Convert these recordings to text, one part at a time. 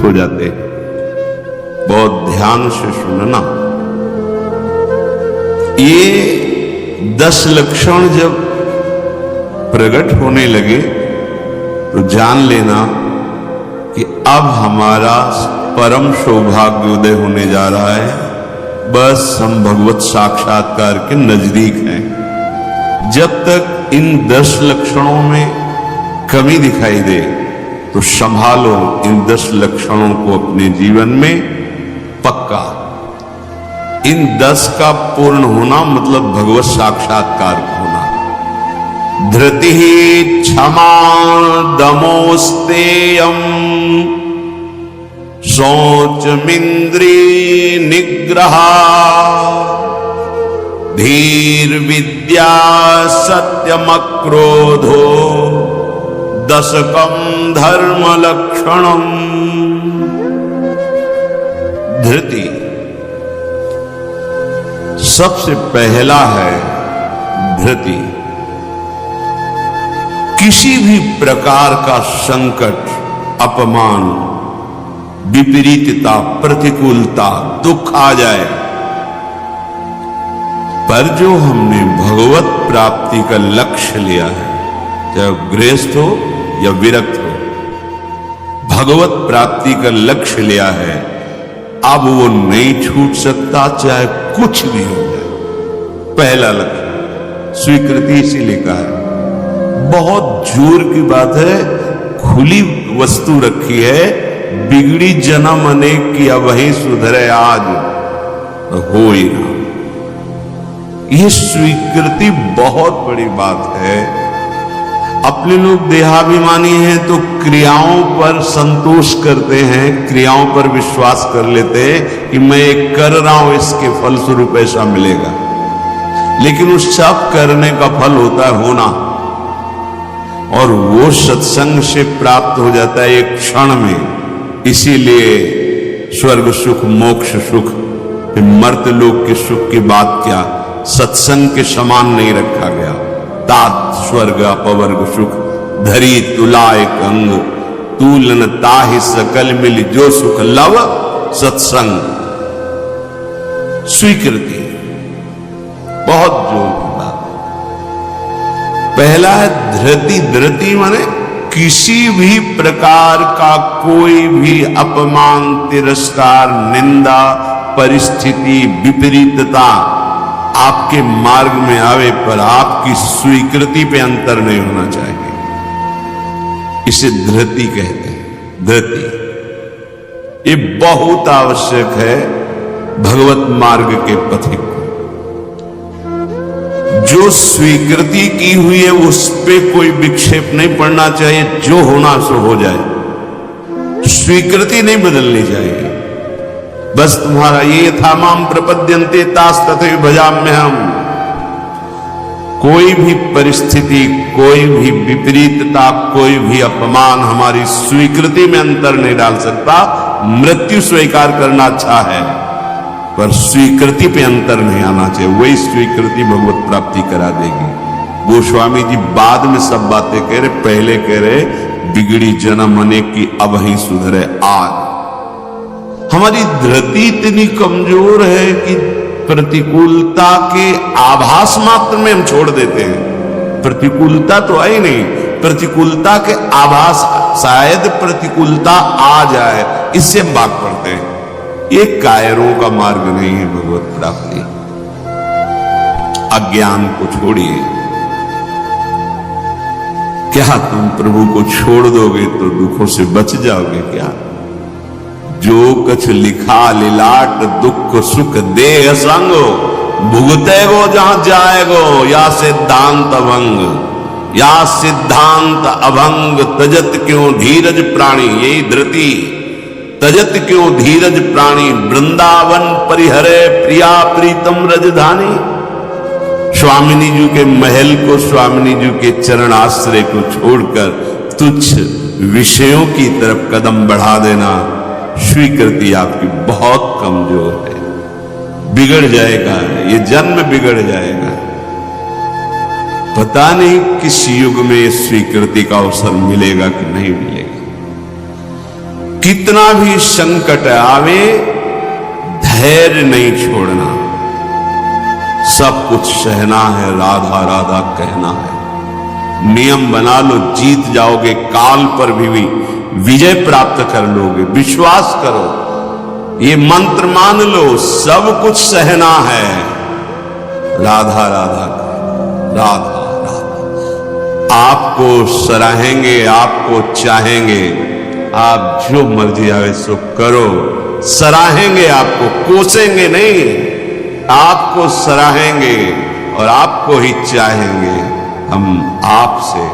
स्वीकृत हो जाते हैं। बहुत ध्यान से सुनना। ये 10 लक्षण जब प्रकट होने लगे तो जान लेना कि अब हमारा परम सौभाग्य उदय होने जा रहा है। बस हम भगवत साक्षात्कार के नजदीक हैं। जब तक इन 10 लक्षणों में कमी दिखाई दे तो संभालो इन 10 लक्षणों को अपने जीवन में पक्का। इन 10 का पूर्ण होना मतलब भगवत साक्षात्कार होना। धृति क्षमा दमोस्तेयम शौचमिंद्री निग्रह धीर विद्या सत्यमक्रोधो दशकम धर्म लक्षणम। धृति सबसे पहला है। धृति किसी भी प्रकार का संकट, अपमान, विपरीतता, प्रतिकूलता, दुख आ जाए, पर जो हमने भगवत प्राप्ति का लक्ष्य लिया है, चाहे गृहस्थ हो या विरक्त हो, भगवत प्राप्ति का लक्ष्य लिया है, अब वो नहीं छूट सकता, चाहे कुछ भी हो जाए। पहला लक्ष्य स्वीकृति इसीलिए कहा है। बहुत जोर की बात है, खुली वस्तु रखी है, बिगड़ी जन्म अनेक किया वही सुधरे आज, तो हो ही ना। यह स्वीकृति बहुत बड़ी बात है। अपने लोग देहाभिमानी हैं तो क्रियाओं पर संतोष करते हैं, क्रियाओं पर विश्वास कर लेते हैं कि मैं एक कर रहा हूं, इसके फलस्वरूप ऐसा मिलेगा। लेकिन उस सब करने का फल होता है होना, और वो सत्संग से प्राप्त हो जाता है एक क्षण में। इसीलिए स्वर्ग सुख, मोक्ष सुख, मर्तलोक के सुख की बात क्या, सत्संग के समान नहीं रखा गया। तात स्वर्ग अपवर्ग सुख धरी तुला एक अंग, तूलन ताहि सकल मिल जो सुख लव सत्संग। स्वीकृति बहुत जोर की बात। पहला है धृति। धृति माने किसी भी प्रकार का कोई भी अपमान, तिरस्कार, निंदा, परिस्थिति, विपरीतता आपके मार्ग में आवे पर आपकी स्वीकृति पे अंतर नहीं होना चाहिए। इसे धृति कहते हैं। धृति ये बहुत आवश्यक है भगवत मार्ग के पथिक को। जो स्वीकृति की हुई है उस पे कोई विक्षेप नहीं पड़ना चाहिए, जो होना सो हो जाए। स्वीकृति नहीं बदलनी चाहिए। बस तुम्हारा ये था माम प्रपद्यन्ते तास तथैव भजाम्यहम्। कोई भी परिस्थिति, कोई भी विपरीतता, कोई भी अपमान हमारी स्वीकृति में अंतर नहीं डाल सकता। मृत्यु स्वीकार करना अच्छा है, पर स्वीकृति पे अंतर नहीं आना चाहिए। वही स्वीकृति भगवत प्राप्ति करा देगी। गोस्वामी जी बाद में सब बातें कह रहे, पहले कह रहे बिगड़ी जन्म अनेक की अब ही सुधरे आज। हमारी धृति इतनी कमजोर है कि प्रतिकूलता के आभास मात्र में हम छोड़ देते हैं। प्रतिकूलता तो आई नहीं, प्रतिकूलता के आभास, शायद प्रतिकूलता आ जाए, इससे हम भाग पड़ते हैं। ये कायरों का मार्ग नहीं है भगवत प्राप्ति। अज्ञान को छोड़िए। क्या तुम प्रभु को छोड़ दोगे तो दुखों से बच जाओगे क्या? जो कछ लिखा लिलाट दुख सुख देह संग, भुगते गो जहां जाएगो या सिद्धांत अभंग। या सिद्धांत अभंग तजत क्यों धीरज प्राणी। यही धृति। तजत क्यों धीरज प्राणी, वृंदावन परिहरे प्रिया प्रीतम रजधानी। स्वामिनी जी के महल को, स्वामिनी जी के चरण आश्रय को छोड़कर तुच्छ विषयों की तरफ कदम बढ़ा देना, स्वीकृति आपकी बहुत कमजोर है। बिगड़ जाएगा, ये जन्म बिगड़ जाएगा। पता नहीं किस युग में स्वीकृति का अवसर मिलेगा कि नहीं मिलेगा। कितना भी संकट आवे धैर्य नहीं छोड़ना, सब कुछ सहना है, राधा राधा कहना है। नियम बना लो, जीत जाओगे, काल पर भी विजय प्राप्त कर लोगे। विश्वास करो, ये मंत्र मान लो, सब कुछ सहना है, राधा राधा राधा राधा। आपको सराहेंगे, आपको चाहेंगे, आप जो मर्जी आवे सो करो। सराहेंगे आपको, कोसेंगे नहीं, आपको सराहेंगे और आपको ही चाहेंगे। हम आपसे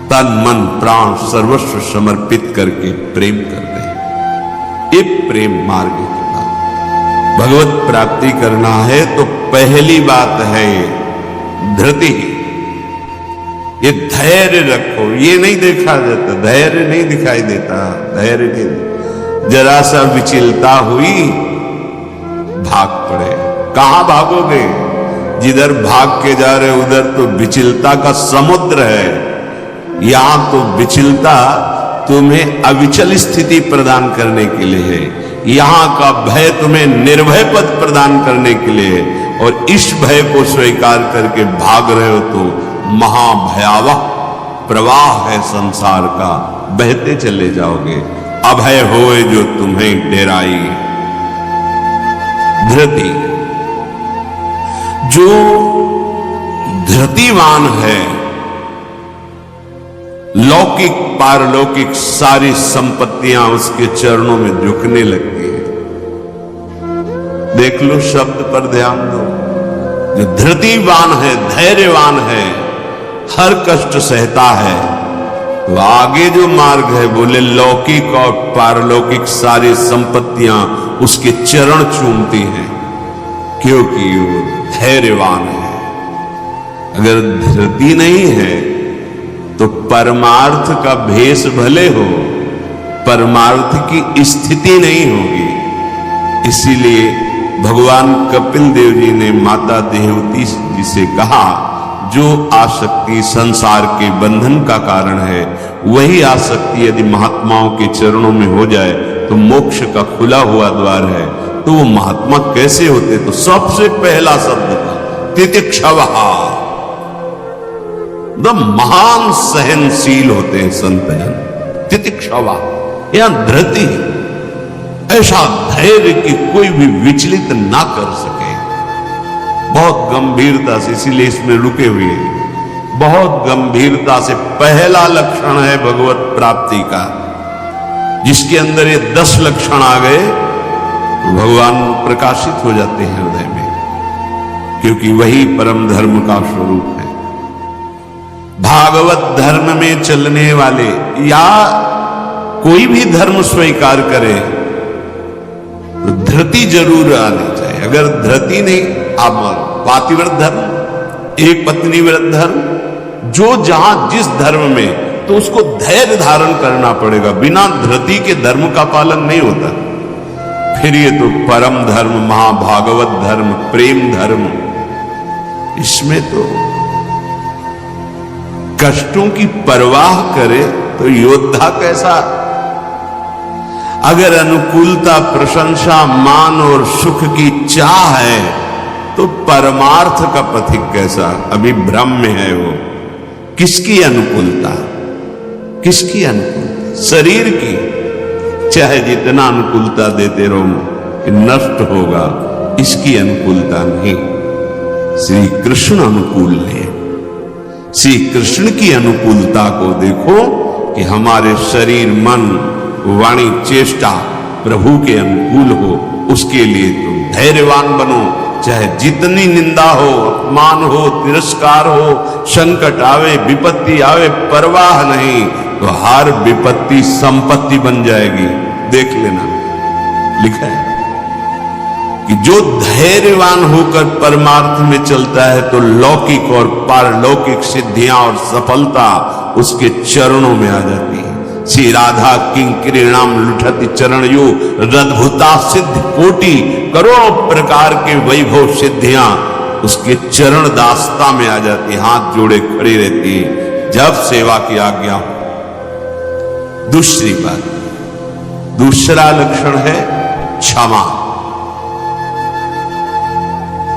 तन मन प्राण सर्वस्व समर्पित करके प्रेम कर रहे हैं। ये प्रेम मार्ग की बात। भगवत प्राप्ति करना है तो पहली बात है धृति। ये धैर्य रखो, ये नहीं देखा जाता, धैर्य नहीं दिखाई देता, धैर्य नहीं। जरा सा विचलता हुई भाग पड़े। कहां भागोगे? जिधर भाग के जा रहे उधर तो विचलता का समुद्र है। यहां तो विचलता तुम्हें अविचल स्थिति प्रदान करने के लिए है। यहां का भय तुम्हें निर्भय पद प्रदान करने के लिए है। और इस भय को स्वीकार करके भाग रहे हो तो महाभयावह प्रवाह है संसार का, बहते चले जाओगे। अभय होए जो तुम्हें डेराई। धृति, जो धृतिवान है, लौकिक पारलौकिक सारी संपत्तियां उसके चरणों में झुकने लगती है। देख लो, शब्द पर ध्यान दो। जो धृतिवान है, धैर्यवान है, हर कष्ट सहता है, तो आगे जो मार्ग है बोले लौकिक और पारलौकिक सारी संपत्तियां उसके चरण चूमती हैं, क्योंकि वो धैर्यवान है। अगर धृति नहीं है तो परमार्थ का भेष भले हो, परमार्थ की स्थिति नहीं होगी। इसीलिए भगवान कपिल देव जी ने माता देवती जी से कहा, जो आसक्ति संसार के बंधन का कारण है, वही आसक्ति यदि महात्माओं के चरणों में हो जाए तो मोक्ष का खुला हुआ द्वार है। तो वो महात्मा कैसे होते? तो सबसे पहला शब्द था तितिक्षवः। महान सहनशील होते हैं संत जन। तितिक्षवः या धृति, ऐसा धैर्य कि कोई भी विचलित ना कर सके। बहुत गंभीरता से, इसीलिए इसमें रुके हुए हैं। बहुत गंभीरता से पहला लक्षण है भगवत प्राप्ति का। जिसके अंदर ये 10 लक्षण आ गए तो भगवान प्रकाशित हो जाते हैं हृदय में, क्योंकि वही परम धर्म का स्वरूप है। भागवत धर्म में चलने वाले या कोई भी धर्म स्वीकार करे तो धृति जरूर आनी चाहिए। अगर धृति नहीं, आप पातिव्रत धर्म, एक पत्नी व्रत धर्म, जो जहां जिस धर्म में, तो उसको धैर्य धारण करना पड़ेगा। बिना धृति के धर्म का पालन नहीं होता। फिर ये तो परम धर्म, महाभागवत धर्म, प्रेम धर्म, इसमें तो कष्टों की परवाह करे तो योद्धा कैसा। अगर अनुकूलता, प्रशंसा, मान और सुख की चाह है तो परमार्थ का पथिक कैसा। अभी भ्रम में है वो। किसकी अनुकूलता? किसकी अनुकूलता? शरीर की। चाहे जितना अनुकूलता देते रहो नष्ट होगा, इसकी अनुकूलता नहीं। श्री कृष्ण अनुकूल है। श्री कृष्ण की अनुकूलता को देखो कि हमारे शरीर, मन, वाणी, चेष्टा प्रभु के अनुकूल हो। उसके लिए तुम धैर्यवान बनो। चाहे जितनी निंदा हो, अपमान हो, तिरस्कार हो, संकट आवे, विपत्ति आवे, परवाह नहीं। तो हर विपत्ति संपत्ति बन जाएगी। देख लेना, लिखा है कि जो धैर्यवान होकर परमार्थ में चलता है तो लौकिक और पारलौकिक सिद्धियां और सफलता उसके चरणों में आ जाती है। श्री राधा किंकरीणाम लुठति चरण यो रद्भुता सिद्ध कोटि, करोड़ों प्रकार के वैभव सिद्धियां उसके चरण दास्ता में आ जाती, हाथ जोड़े खड़ी रहती है जब सेवा की आज्ञा। दूसरी बात, दूसरा लक्षण है क्षमा।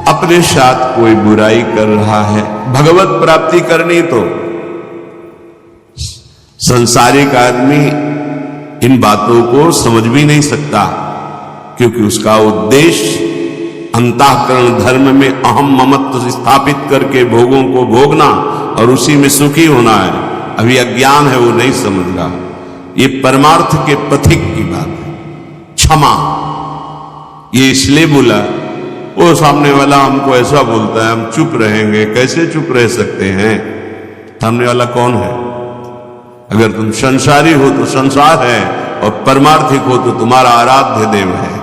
अपने साथ कोई बुराई कर रहा है, भगवत प्राप्ति करनी तो संसारिक आदमी इन बातों को समझ भी नहीं सकता, क्योंकि उसका उद्देश्य अंतःकरण धर्म में अहम ममत्व स्थापित करके भोगों को भोगना और उसी में सुखी होना है। अभी अज्ञान है, वो नहीं समझ रहा। ये परमार्थ के पथिक की बात है। क्षमा, ये इसलिए बोला, वो सामने वाला हमको ऐसा बोलता है, हम चुप रहेंगे। कैसे चुप रह सकते हैं? सामने वाला कौन है? अगर तुम संसारी हो तो संसार है, और परमार्थिक हो तो तुम्हारा आराध्य देव है।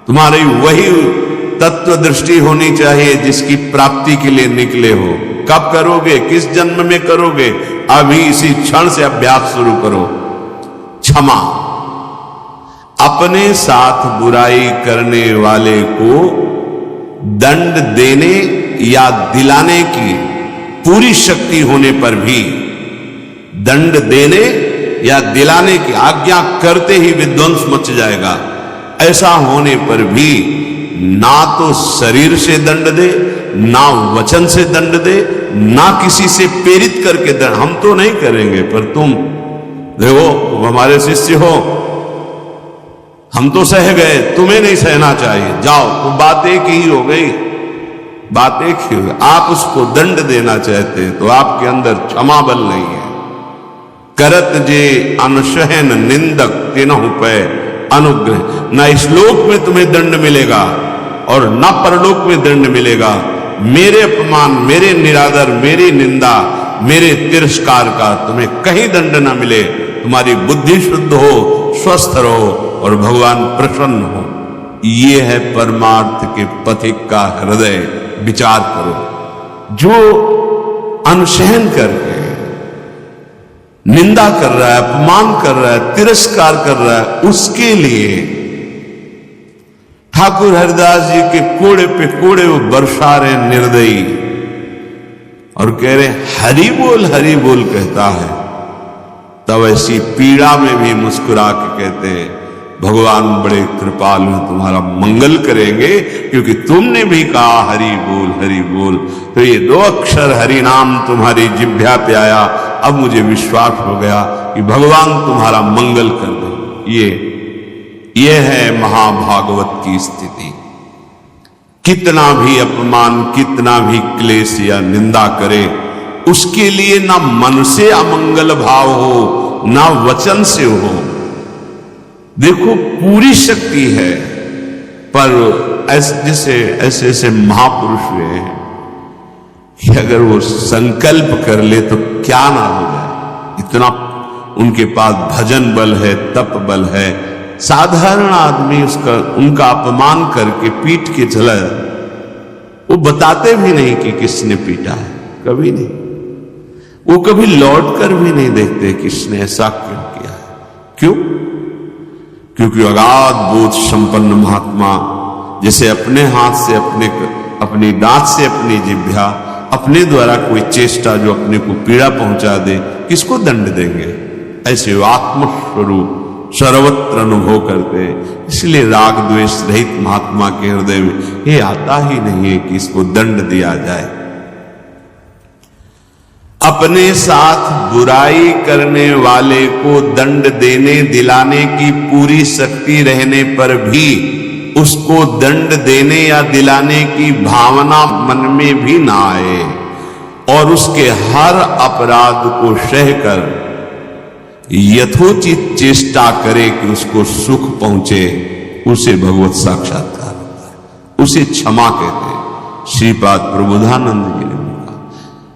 तुम्हारी वही तत्व दृष्टि होनी चाहिए जिसकी प्राप्ति के लिए निकले हो। कब करोगे? किस जन्म में करोगे? अभी इसी क्षण से अभ्यास शुरू करो। क्षमा, अपने साथ बुराई करने वाले को दंड देने या दिलाने की पूरी शक्ति होने पर भी, दंड देने या दिलाने की आज्ञा करते ही विध्वंस मच जाएगा। ऐसा होने पर भी ना तो शरीर से दंड दे, ना वचन से दंड दे, ना किसी से प्रेरित करके दंड। हम तो नहीं करेंगे, पर तुम देखो, तुम हमारे शिष्य हो, हम तो सह गए, तुम्हें नहीं सहना चाहिए, जाओ। तो बात एक ही हो गई, बात एक ही हो गई। आप उसको दंड देना चाहते हैं तो आपके अंदर क्षमा बल नहीं है। करत जे अनशहन निंदक तिनहु पे अनुग्रह, ना इस लोक में तुम्हें दंड मिलेगा और ना परलोक में दंड मिलेगा। मेरे अपमान, मेरे निरादर, मेरी निंदा, मेरे तिरस्कार का तुम्हें कहीं दंड ना मिले। तुम्हारी बुद्धि शुद्ध हो, स्वस्थ रहो और भगवान प्रसन्न हो। ये है परमार्थ के पथिक का हृदय। विचार करो, जो अनशहन करके निंदा कर रहा है, अपमान कर रहा है, तिरस्कार कर रहा है, उसके लिए ठाकुर हरिदास जी के कोड़े पे कोड़े वो बरसा रहे निर्दयी, और कह रहे हरि बोल कहता है। तब ऐसी पीड़ा में भी मुस्कुरा के कहते हैं, भगवान बड़े कृपालु, तुम्हारा मंगल करेंगे, क्योंकि तुमने भी कहा हरि बोल। तो ये 2 अक्षर हरि नाम तुम्हारी जिह्वा पे आया, अब मुझे विश्वास हो गया कि भगवान तुम्हारा मंगल कर दे। ये है महाभागवत की स्थिति। कितना भी अपमान, कितना भी क्लेश या निंदा करे, उसके लिए ना मन से अमंगल भाव हो, ना वचन से हो। देखो, पूरी शक्ति है, पर जैसे ऐसे महापुरुष हुए हैं कि अगर वो संकल्प कर ले तो क्या ना हो जाए। इतना उनके पास भजन बल है, तप बल है। साधारण आदमी उनका अपमान करके पीट के चला जाए, वो बताते भी नहीं कि किसने पीटा है, कभी नहीं। वो कभी लौट कर भी नहीं देखते किसने ऐसा क्यों किया है। क्यों? क्योंकि अगाध बोध संपन्न महात्मा जैसे अपने हाथ से, अपनी दांत से अपनी जिह्वा, अपने द्वारा कोई चेष्टा जो अपने को पीड़ा पहुंचा दे, किसको दंड देंगे? ऐसे आत्मस्वरूप सर्वत्र अनुभव करते। इसलिए राग द्वेष रहित महात्मा के हृदय में ये आता ही नहीं है कि इसको दंड दिया जाए। अपने साथ बुराई करने वाले को दंड देने दिलाने की पूरी शक्ति रहने पर भी उसको दंड देने या दिलाने की भावना मन में भी ना आए, और उसके हर अपराध को सहकर यथोचित चेष्टा करे कि उसको सुख पहुंचे, उसे भगवत साक्षात्कार होता है। उसे क्षमा कहते हैं। श्रीपाद प्रबोधानंद जी ने कहा,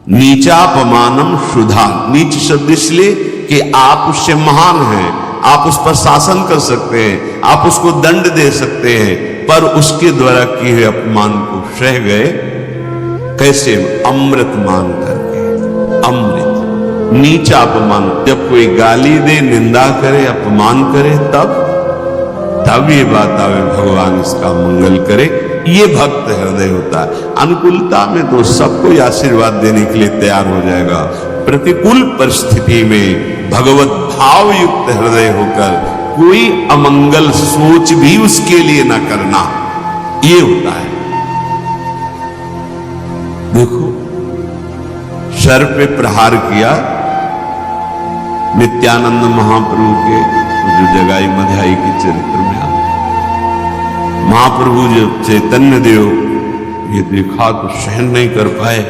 नीचापमानम शुद्धा। नीच शब्द इसलिए कि आप उससे महान हैं, आप उस पर शासन कर सकते हैं, आप उसको दंड दे सकते हैं, पर उसके द्वारा किए हुए अपमान को सह गए। कैसे? अमृत मान करके। अमृत, नीचा अपमान। जब कोई गाली दे, निंदा करे, अपमान करे, तब ये बात आवे, भगवान इसका मंगल करे। ये भक्त हृदय होता है। अनुकूलता में तो सबको आशीर्वाद देने के लिए तैयार हो जाएगा। प्रतिकूल परिस्थिति में भगवत भाव युक्त हृदय होकर कोई अमंगल सोच भी उसके लिए न करना, ये होता है। देखो, सर पे प्रहार किया नित्यानंद महाप्रभु के, जो जगाई मधाई के चरित्र में आता है। महाप्रभु जब चैतन्य देव ये देखा तो सहन नहीं कर पाए,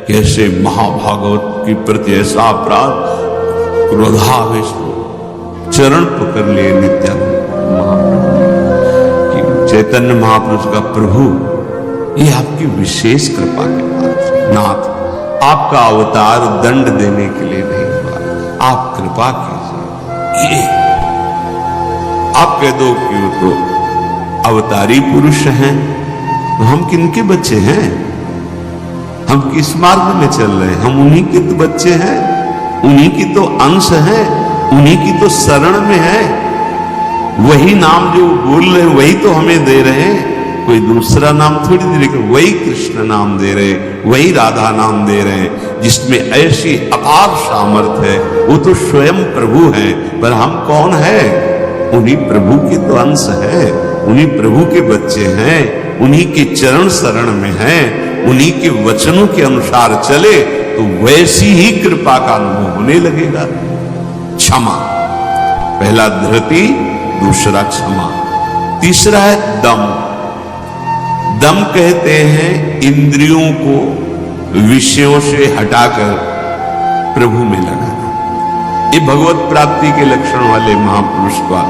कैसे महाभागवत के प्रति ऐसा अपराध, क्रोधावेश चरण पकड़ लिए नित्यानंद महाप्रभु कि चैतन्य महापुरुष का प्रभु, ये आपकी विशेष कृपा के पास नाथ, आपका अवतार दंड देने के लिए नहीं हुआ, आप कृपा कीजिए। ये आप कह दो कि वो तो अवतारी पुरुष हैं, तो हम किनके बच्चे हैं? हम किस मार्ग में चल रहे हैं? हम उन्हीं के तो बच्चे हैं, उन्हीं की तो अंश हैं, उन्हीं की तो शरण में है। वही नाम जो बोल रहे हैं वही तो हमें दे रहे हैं, कोई दूसरा नाम थोड़ी दे रहे, वही कृष्ण नाम दे रहे, वही राधा नाम दे रहे हैं, जिसमें ऐसी अपार सामर्थ्य है। वो तो स्वयं प्रभु हैं, पर हम कौन है? उन्हीं प्रभु के तो अंश है, उन्हीं प्रभु के बच्चे हैं, उन्हीं के चरण शरण में हैं, उन्हीं के वचनों के अनुसार चले तो वैसी ही कृपा का अनुभव होने लगेगा। क्षमा, पहला धृति, दूसरा क्षमा, तीसरा है दम। दम कहते हैं इंद्रियों को विषयों से हटाकर प्रभु में लगाना। ये भगवत प्राप्ति के लक्षण वाले महापुरुष का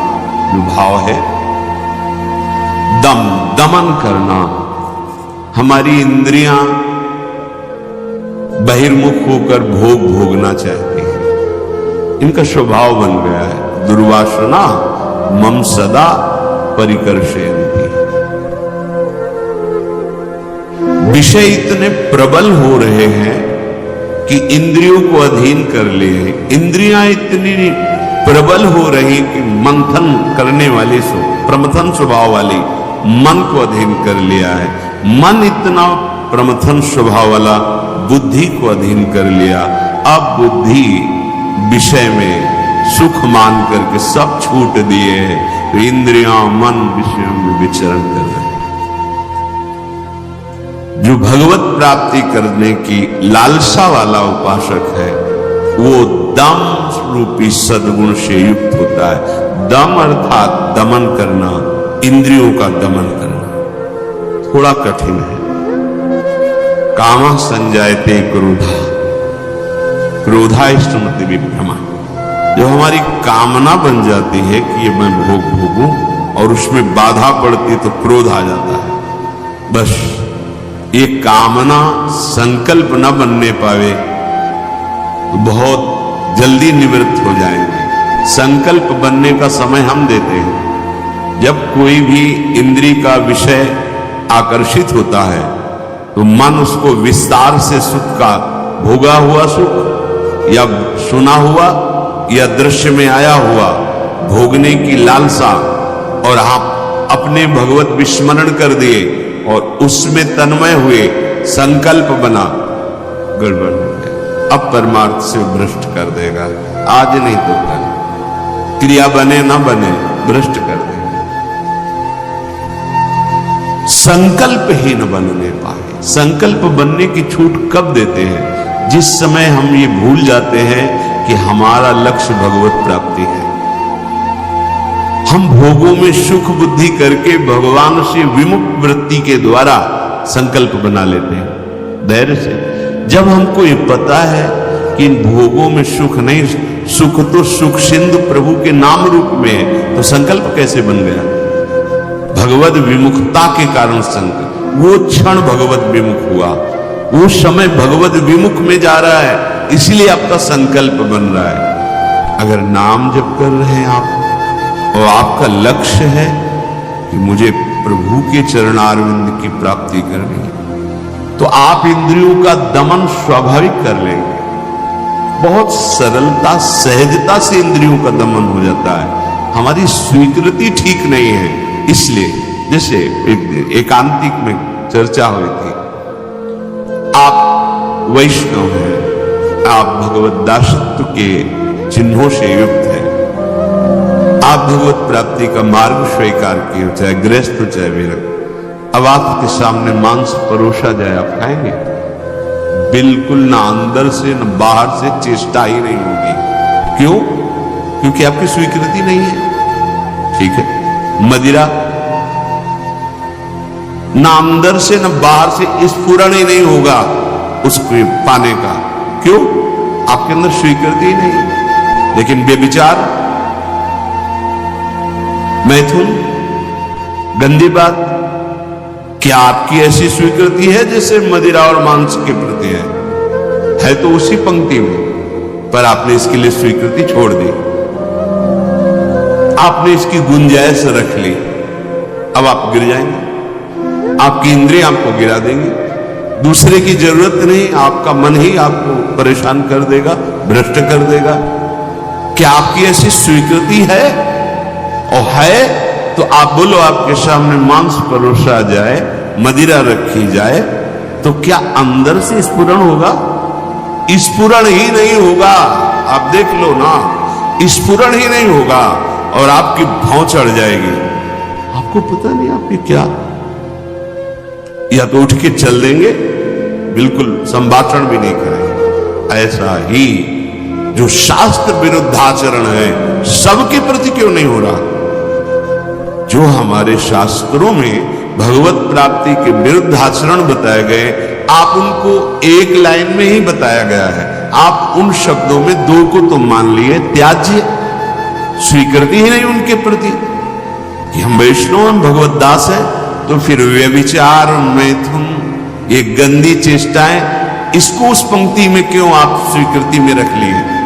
जो भाव है। दम, दमन करना। हमारी इंद्रियां बहिर्मुख होकर भोग भोगना चाहती हैं, इनका स्वभाव बन गया है। दुर्वासना मम सदा परिकर्षयन्ति। विषय इतने प्रबल हो रहे हैं कि इंद्रियों को अधीन कर लिए, इंद्रियां इतनी प्रबल हो रही कि मंथन करने वाली प्रमथन स्वभाव वाली मन को अधीन कर लिया है। मन इतना प्रमथन स्वभाव वाला बुद्धि को अधीन कर लिया। अब बुद्धि विषय में सुख मान करके सब छूट दिए हैं, तो इंद्रियां मन विषयों में विचरण कर रहे हैं। जो भगवत प्राप्ति करने की लालसा वाला उपासक है, वो दम रूपी सद्गुण से युक्त होता है। दम अर्थात दमन करना, इंद्रियों का दमन करना थोड़ा कठिन है। कामः संजायते क्रोधा, क्रोधा स्मृति विभ्रमा। जो हमारी कामना बन जाती है कि ये मैं भोग भोगूं और उसमें बाधा पड़ती तो क्रोध आ जाता है। बस ये कामना संकल्प न बनने पावे तो बहुत जल्दी निवृत्त हो जाएंगे। संकल्प बनने का समय हम देते हैं। जब कोई भी इंद्री का विषय आकर्षित होता है तो मन उसको विस्तार से सुख का, भोगा हुआ सुख या सुना हुआ या दृश्य में आया हुआ भोगने की लालसा, और आप अपने भगवत विस्मरण कर दिए और उसमें तन्मय हुए, संकल्प बना, गड़बड़ हो गया। अब परमार्थ से भ्रष्ट कर देगा। आज नहीं तो कल, क्रिया बने ना बने, भ्रष्ट कर देगा। संकल्प ही न बनने पाए। संकल्प बनने की छूट कब देते हैं? जिस समय हम ये भूल जाते हैं कि हमारा लक्ष्य भगवत प्राप्ति है। हम भोगों में सुख बुद्धि करके भगवान से विमुख वृत्ति के द्वारा संकल्प बना लेते हैं धैर्य से। जब हमको ये पता है कि इन भोगों में सुख नहीं, सुख तो सुख सिंधु प्रभु के नाम रूप में है, तो संकल्प कैसे बन गया? भगवत विमुखता के कारण संकल्प। वो क्षण भगवत विमुख हुआ, वो समय भगवत विमुख में जा रहा है, इसलिए आपका संकल्प बन रहा है। अगर नाम जप कर रहे हैं आप और आपका लक्ष्य है कि मुझे प्रभु के चरणारविंद की प्राप्ति करनी है, तो आप इंद्रियों का दमन स्वाभाविक कर लेंगे। बहुत सरलता सहजता से इंद्रियों का दमन हो जाता है। हमारी स्वीकृति ठीक नहीं है, इसलिए जैसे एकांतिक में चर्चा हुई थी, आप वैष्णव हैं, आप भगवत दासत्व के चिन्हों से युक्त है। आप भगवत प्राप्ति का मार्ग स्वीकार किए, चाहे गृहस्थ हो चाहे विरक्त। अब आपके सामने मांस परोसा जाए, आप खाएंगे? बिल्कुल ना अंदर से न बाहर से चेष्टा ही नहीं होगी। क्यों? क्योंकि आपकी स्वीकृति नहीं है। ठीक है, मदिरा ना अंदर से न बाहर से स्फुरण ही नहीं होगा उसको पाने का। क्यों? आपके अंदर स्वीकृति ही नहीं। लेकिन बेविचार, मैथुन, गंदी बात, क्या आपकी ऐसी स्वीकृति है जैसे मदिरा और मांस के प्रति है तो उसी पंक्ति में, पर आपने इसके लिए स्वीकृति छोड़ दी, आपने इसकी गुंजाइश रख ली। अब आप गिर जाएंगे, आपकी इंद्रिय आपको गिरा देंगी। दूसरे की जरूरत नहीं, आपका मन ही आपको परेशान कर देगा, भ्रष्ट कर देगा। क्या आपकी ऐसी स्वीकृति है? और है तो आप बोलो, आपके सामने मांस परोसा जाए, मदिरा रखी जाए, तो क्या अंदर से स्फुरण होगा? स्फुरण ही नहीं होगा। आप देख लो ना, स्फुरण ही नहीं होगा और आपकी भौं चढ़ जाएगी। आपको पता नहीं आपकी क्या, या तो उठ के चल देंगे, बिल्कुल संभाषण भी नहीं करेंगे। ऐसा ही जो शास्त्र विरुद्धाचरण है, सबके प्रति क्यों नहीं हो रहा? जो हमारे शास्त्रों में भगवत प्राप्ति के विरुद्ध आचरण बताए गए, आप उनको एक लाइन में ही बताया गया है। आप उन शब्दों में दो को तो मान लिए त्याज्य, स्वीकृति ही नहीं उनके प्रति कि हम वैष्णव, हम भगवत दास है। तो फिर व्यभिचार, मैथुन, ये गंदी चेष्टाएं, इसको उस पंक्ति में क्यों आप स्वीकृति में रख लिए?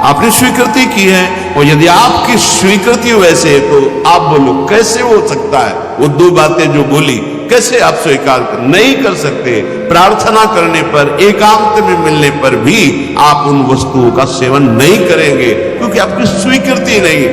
आपने स्वीकृति की है, और यदि आपकी स्वीकृति वैसे है तो आप बोलो, कैसे हो सकता है? वो दो बातें जो बोली, कैसे आप स्वीकार नहीं कर सकते? प्रार्थना करने पर, एकांत में मिलने पर भी आप उन वस्तुओं का सेवन नहीं करेंगे, क्योंकि आपकी स्वीकृति नहीं।